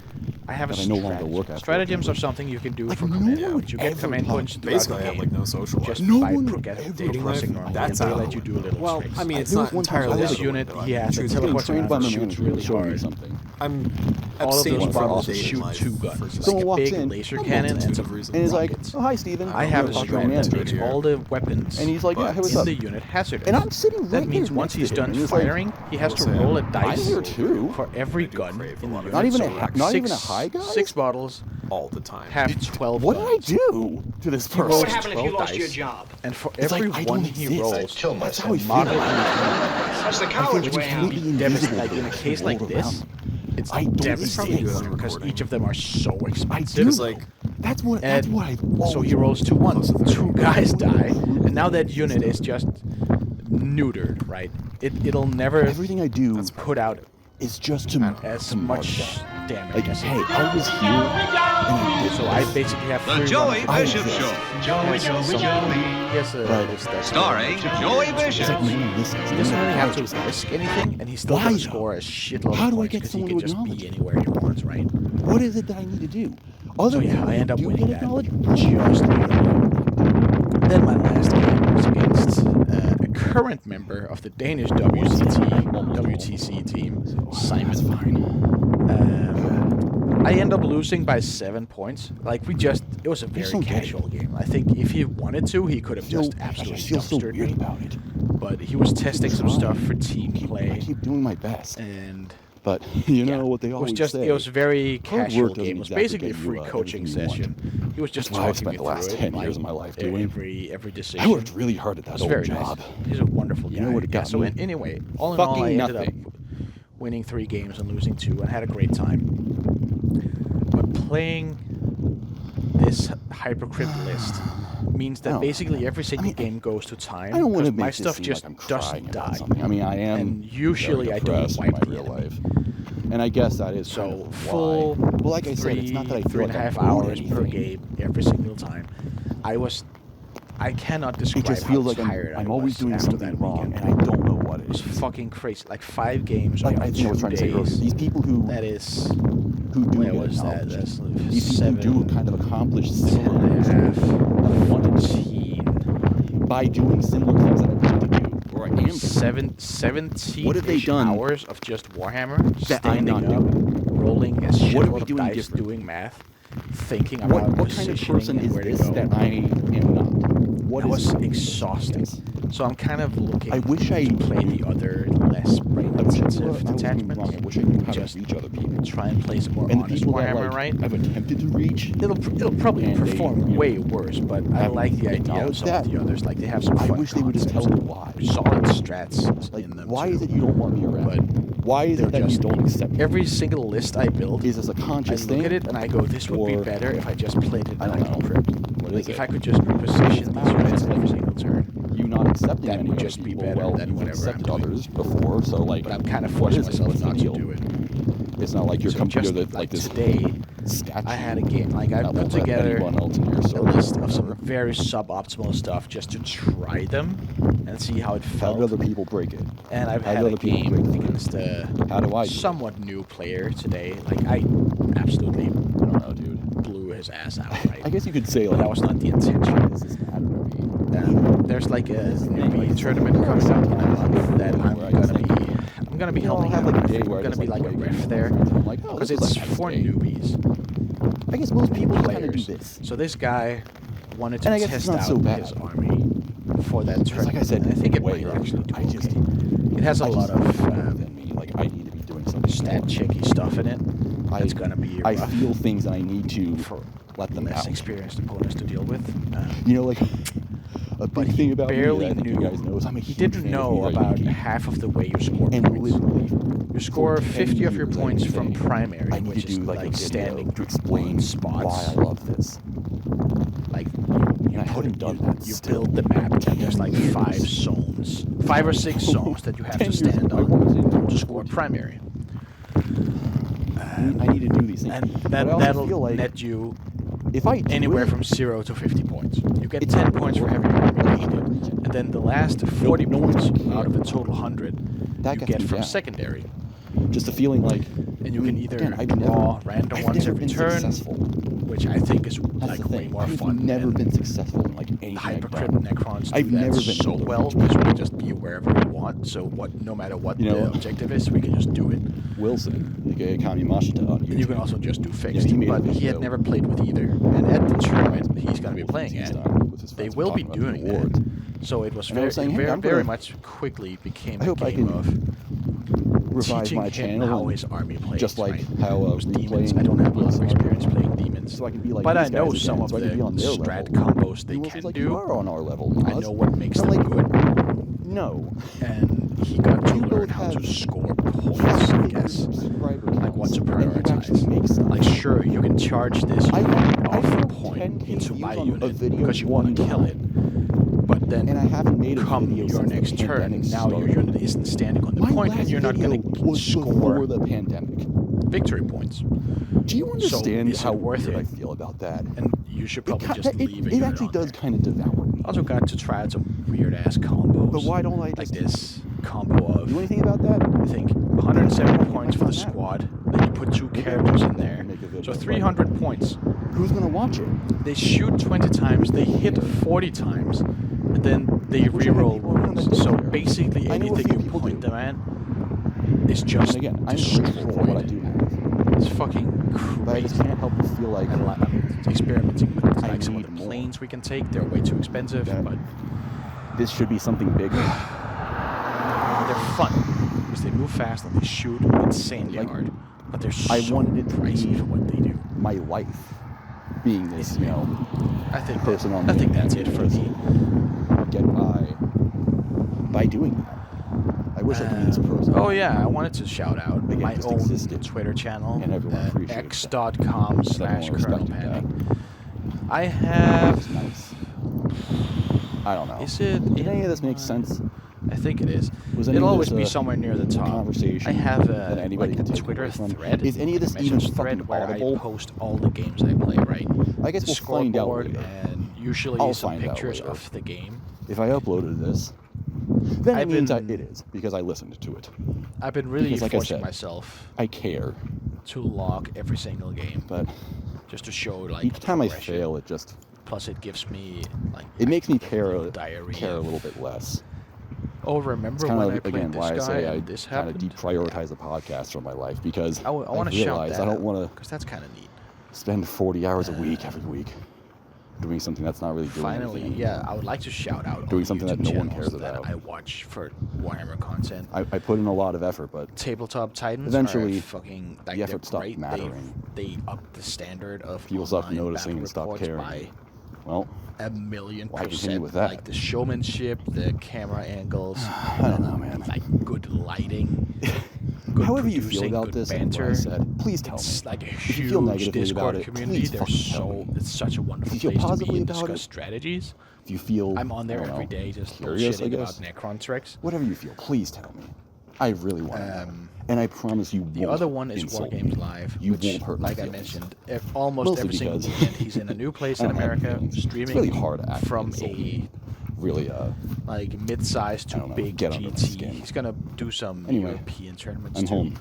I have a that I no longer work stratagem. after Stratagems working are something you can do Like, for no command one points. You get ever command talked. points throughout Basically, the I have game. like no social life. Just No by one dating dating life, pressing normally, that's and they out. let you do little Well, tricks. I mean, it's There not was one time entirely I was this out, unit, though. he has Choosing to getting teleport trained around by my and shoot manager really showing me hard. something. I'm All of abstaining those from bottles dating shoot life 2 for guns. just Like Someone a walks big in, laser a cannon and multitude some of reasons. And he's like, rockets. "Oh, hi, Steven." I have a Talk to my strat that manager. makes here. all the weapons And he's like, "Yeah, hey, what's in up?" the unit hazardous. And I'm sitting right That means here once next he's to him, done and he's like, firing, he has to I will say, roll a I'm dice here too. for every I do gun crave a in the lot of unit. Not even So, a like, not six, even a high, guys. 6 bottles all the time. have 12 What did I guns. do to this He rolls person? What happened if you 12 lost your dice, job? and for It's like, every I one don't he exist. rolls, Kill That's how I myself. feel. moderately That's the I coward's feel way out. completely devastating. invisible Like to in a the case world like this, around me. it's I don't devastating exist. because each of them are so I expensive. do. Because, like, That's what And I've so always he rolls 2 ones. Plus the 2 guys die, and now that unit is just neutered, right? It'll never everything I do put out is just to as to mark much that. damage. Like, as hey, it I was here, and I did So I basically have 3 The Joey runs. Bishop Show. Joey, Joey, Joey. Yes, But- Starring Joey Bishop. It's like, man, this He is doesn't really have to risk anything, and he's still Why, going though? to score a shitload How of do I points get because he someone can to just acknowledge be it? anywhere he wants, right? What is it that I need to do? Other So yeah, than I end up do winning get that acknowledged? just barely. Then my last game was against a current member of the Danish WTC team, Simon. I end up losing by 7 points. Like it was a very casual game. I think if he wanted to, he could have just absolutely dumpstered me. About it. But he was testing some stuff for team play. I keep doing my best. And But you know what they always say. It was a very hard casual work doesn't game. It was exactly basically a get you, free coaching everything you session. He was just That's what I've talking spent me the last through 10 it, years of like, my life doing. every decision. I worked really hard at It that was old very job. nice. He's a wonderful guy. You know what it got so me? Anyway, all in all, I Fucking ended nothing. up winning 3 games and losing 2, and had a great time. But playing this hypercrypt list means that basically every single game goes to time. I don't want to because my make stuff this just seem like I'm doesn't crying about die. something. I mean, I am. And usually very I don't depressed in wipe my the real enemy. life. And I guess that is So kind of full why. Well, like I said, it's not that I feel like 3.5 I'm owed hours per anything. game every single time. I cannot describe It just how feels like tired I'm I always was doing after something that wrong, weekend. and I don't know what it It was is. fucking crazy. Like 5 games Like over I think I was 2 trying to say earlier, days. these people who That is who do what get was that? acknowledged, That's these people who do kind of accomplish similar 10 things and a half, that I wanted to 14, by doing similar things that I wanted to do, or I am doing. 17 What have they done hours of just Warhammer, that I'm standing not up, doing? rolling a What are shitload we of doing dice, different? doing math, thinking about What kind of positioning person and is where to this go. that I am not? What That is was exhausting. So I'm kind of looking I wish I to play the other less brain I wish I intensive was doing detachments. wrong. I wish I knew how Just to reach other people. try and play some more And the honest people that Warhammer, right? I've attempted to reach, It'll probably and they, perform way worse, but I haven't like the idea of acknowledged some of that. the others. Like they have some I fun wish they would just tell concepts me why. and solid strats Like, in them. why too. is it you don't want me around? But Why is they're it that you just- don't accept me? Every single list I build, Is this a I conscious look thing? at it and I go, this would be or- better if I just played it in I don't know. hypercrypt. What Like is if it? I could just reposition these units every single turn. You not accepting That any would other just be people, better well, than you've whatever I'm accepted doing. others before, so like, But I'm kind of what forcing is it? myself What's the not to deal? do it. It's not like you're So coming just here like this today, statue. I had a game. Like I that put won't let together anyone else in your a circle, list of some whatever. very suboptimal stuff just to try them and see how it How felt. do other people break it? And I've How had do a other people game break it? against a How do I do it? somewhat new player today. Like I absolutely I don't know, dude. blew his ass out. Right? I guess you could say But like that was not the intention. This is matter to me. There's like a newbie tournament coming up in a month that I'm gonna be helping have out. like a day I'm where I gonna just be like a play ref games there with my friends, and I'm like, oh, because this is it's a nice for day. newbies. I guess most people New kind of do players. this. So this guy wanted to And I guess it's test not out so bad. his army for that Because tournament. like I said, and I think it way might actually do I just, okay. It has a I lot just of than me. Like I need to be doing something. stat checky stuff in it. That's gonna be I rough feel things that I need to for let them less out. experienced opponents to deal with. You know, like A but big he thing about me that barely I think knew. you guys know is I'm a He huge didn't fan of know Hero about Yuki. half of the way you score And points. literally, You score for 10 50 of your years, points I've been from saying, primary, I need which to is do like a video standing to explain spots. why I love this. Like And I haven't done that you still. build the map, and there's like 5 zones, 5 or 6 zones that you have to stand on to score primary. I need to do these things. And But I also that'll feel like net you if I do anywhere it, from 0 to 50 points. You get it's 10 not points for worth every it. round you I beat keep it. reaching. And then the last 40 no one points should out of a care. total 100 That you gets get me from down. secondary. Just a feeling like, And you can either again, I've draw never, random I've ones never every been turn, successful. which I think is That's like the way thing. more I've fun never than been successful in like anything I've Hypercrypt done. Necrons do I've that never been so able to well reach because it. we can just be wherever we want. So no matter what the objective is, we can just do it. Wilson, aka Kami Mashita on YouTube. And you can also just do fixed, he made a but he had video. never played with either. And at the tournament he's going to be playing He's at, not with his they friends will be talking about the doing that. awards. So it was And I was saying, hey, I'm very gonna- much quickly became I a hope I game can of revive teaching my him channel how and his army plays. just like right? how Those demons, replaying I don't have a lot of Wilson experience playing demons, so I can be like but I these know guys some again, of so I the can be on their strat level. combos they And Wilson's can like, do. you are on our level. I Oz. know what makes And them I'm like, good. No. And he got to You learn both how to have score points, I guess. Like what to prioritize. Like sure, you can charge this unit off a point into my unit because you want to kill it. But then and I haven't made a come video your since the next turn, pandemic now your started. unit isn't standing on the My point, and last you're not video going to was score before the pandemic. victory points. Do you understand so how worth weird it? I feel about that? And you should probably just leave it actually does kind of devour me. Also got to try out some weird ass combos. But why don't I just like this combo of do anything about that? I think 170 points for the squad. Then you put 2 characters in there. So 300 points. Who's gonna watch it? They shoot 20 times, they hit 40 times, and then they reroll wounds. So basically anything you point them at is just and again, I'm grateful for what I do have. It's fucking crazy. But I just can't help but feel like I'm experimenting with I like some of need the more. planes we can take. They're way too expensive, but this should be something bigger. they're fun because they move fast and they shoot insanely hard. But they're so I wanted it to pricey be for what they do. my life, being this, you know, I think person on I the think that's it internet for to me. get by doing that. I wish I could be this person. Oh yeah, I wanted to shout out Again, my just own existed. Twitter channel, And everyone appreciates that. x.com/kernelpanic. I have. It's nice. I don't know. Is it? Did any of this make sense? I think it is. Was any It'll of always this be a somewhere near the top. conversation I have that anybody like a can take Twitter away from? thread. Is any of this like a even message fucking thread where audible? I post all the games I play, right? I guess The we'll find out scoreboard later. and usually I'll some find out pictures later. of the game. If I uploaded this, then I've it means been- it is, because I listened to it. I've been really Because, like I forcing said, myself I care, to log every single game, but just to show like each time I progression. fail, it just Plus, it gives me like it makes me care diarrhea. a little bit less. Oh, remember It's kind when of I played again this why I guy say I and this kind of happened? deprioritize the podcast from my life because I want I've to shout realized that I don't want to because that's kind of neat. spend 40 hours a week every week doing something that's not really doing Finally, anything. yeah, I would like to shout out Doing all the something that YouTube no one channels cares that about. I watch for Warhammer content. I put in a lot of effort, but Tabletop Titans eventually are fucking like the effort they're stopped great. mattering. They upped the standard of People stopped online noticing battle and stopped reports caring. by Well, a million why continue percent. with that? Like the showmanship, the camera angles, I don't know, man. like good lighting, good However you feel producing, about good this and banter. what I said, please tell It's me. like a If you huge feel negatively Discord about it, community. please They're fucking tell so me. it's such a wonderful If you feel place to be positively and about discuss it, strategies. If you feel I'm on there I don't every know, day just curious, I bullshitting about guess. Necron tricks. Whatever you feel, please tell me. I really want to know. And I promise you The won't other one is insult Wargames me. Live, You which, won't hurt my like I feelings. mentioned, almost Mostly every single because weekend he's in a new place I in don't have America, feelings. streaming It's really hard to actually from insult a me. Really, like mid-sized I to don't know, big get under my GT. skin. He's gonna do some Anyway, European tournaments I'm too, home.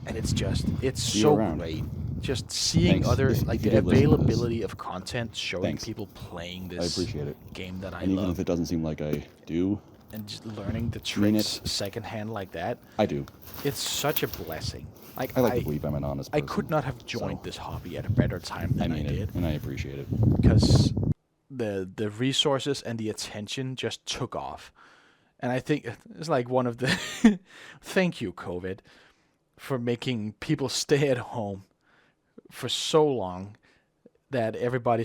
and it's See you so around. great. Just seeing Thanks. other If like you the did listen to this. availability of content, showing Thanks. people playing I this appreciate it. game that I And even love, if it doesn't seem like I do, and just learning the mean tricks it. secondhand like that. I do. It's such a blessing. Like I like to believe I'm an honest I person. could not have joined this hobby at a better time I than I mean did it, and I appreciate it. because the resources and the attention just took off. And I think it's like one of the thank you, COVID, for making people stay at home for so long that everybody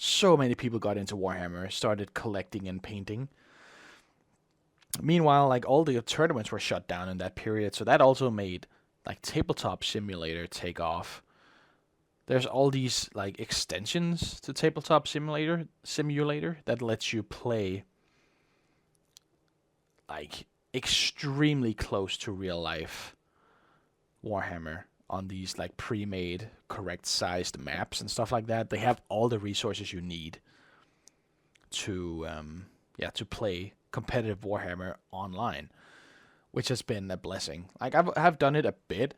So many people got into Warhammer, started collecting and painting. Meanwhile, like, all the tournaments were shut down in that period, so that also made like Tabletop Simulator take off. There's all these like extensions to Tabletop Simulator that lets you play like extremely close to real life Warhammer on these like pre-made, correct sized maps and stuff like that. They have all the resources you need to to play competitive Warhammer online, which has been a blessing. Like, I've done it a bit.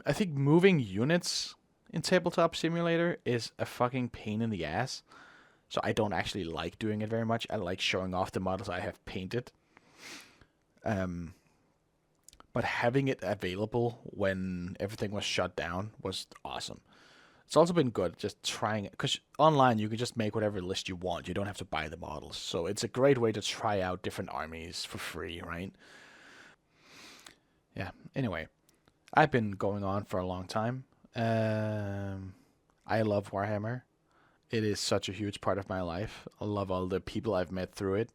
I think moving units in Tabletop Simulator is a fucking pain in the ass, so I don't actually like doing it very much. I like showing off the models I have painted. But having it available when everything was shut down was awesome. It's also been good just trying it, because online you can just make whatever list you want. You don't have to buy the models. So it's a great way to try out different armies for free, right? Yeah, anyway. I've been going on for a long time. I love Warhammer. It is such a huge part of my life. I love all the people I've met through it.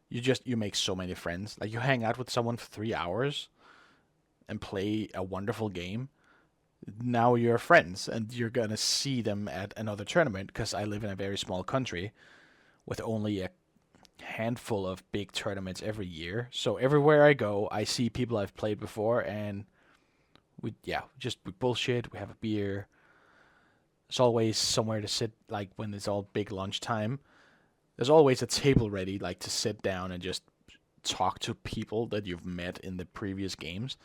You make so many friends. Like, you hang out with someone for 3 hours and play a wonderful game. Now you're friends, and you're going to see them at another tournament, because I live in a very small country with only a handful of big tournaments every year. So everywhere I go, I see people I've played before, and we bullshit, we have a beer. There's always somewhere to sit, like when it's all big lunchtime. There's always a table ready, like to sit down and just talk to people that you've met in the previous games.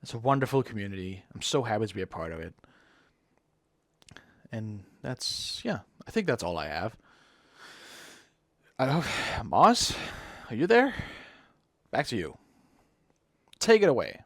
It's a wonderful community. I'm so happy to be a part of it. And that's, I think that's all I have. Moss, are you there? Back to you. Take it away.